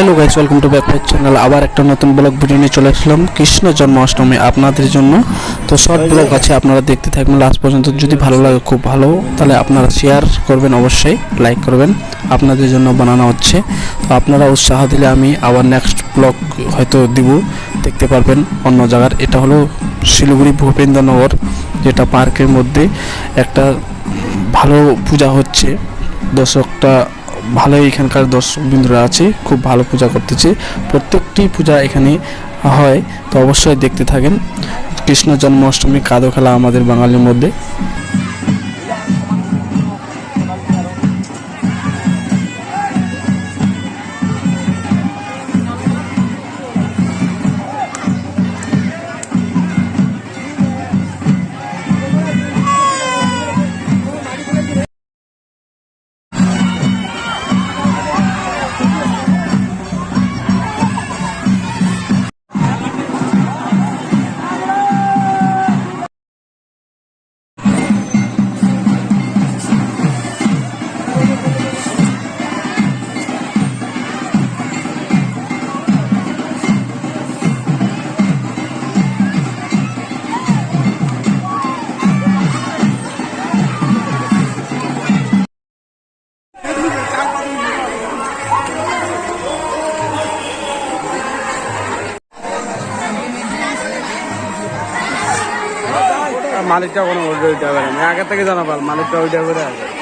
Hello guys, welcome to back my channel. আবার একটা নতুন ব্লগ ভিডিও নিয়ে চলে আসলাম কৃষ্ণ জন্মাষ্টমী আপনাদের জন্য। তো শর্ট ব্লগ আছে, আপনারা দেখতে থাকবেন লাস্ট পর্যন্ত। যদি ভালো লাগে খুব ভালো, তাহলে আপনারা শেয়ার করবেন, অবশ্যই লাইক করবেন, আপনাদের জন্য বানানো হচ্ছে। তো আপনারা উৎসাহ দিলে আমি আবার নেক্সট ব্লগ হয়তো দিব, দেখতে পারবেন অন্য জায়গার। এটা হলো শিলিগুড়ি ভূপেন্দ্রনগর, যেটা পার্কের মধ্যে একটা ভালো পূজা হচ্ছে। দর্শকটা ভালোই, এখানকার দর্শকবৃন্দরা আছে, খুব ভালো পূজা করতেছে। প্রত্যেকটি পূজা এখানে হয়, তো অবশ্যই দেখতে থাকেন। কৃষ্ণ জন্মাষ্টমী কাদো খেলা আমাদের বাঙালির মধ্যে। মালিকটা কোনো উল্টে উল্টা করে না, আগে থেকে জানাবাল মালিকটা উল্টা করে আছে।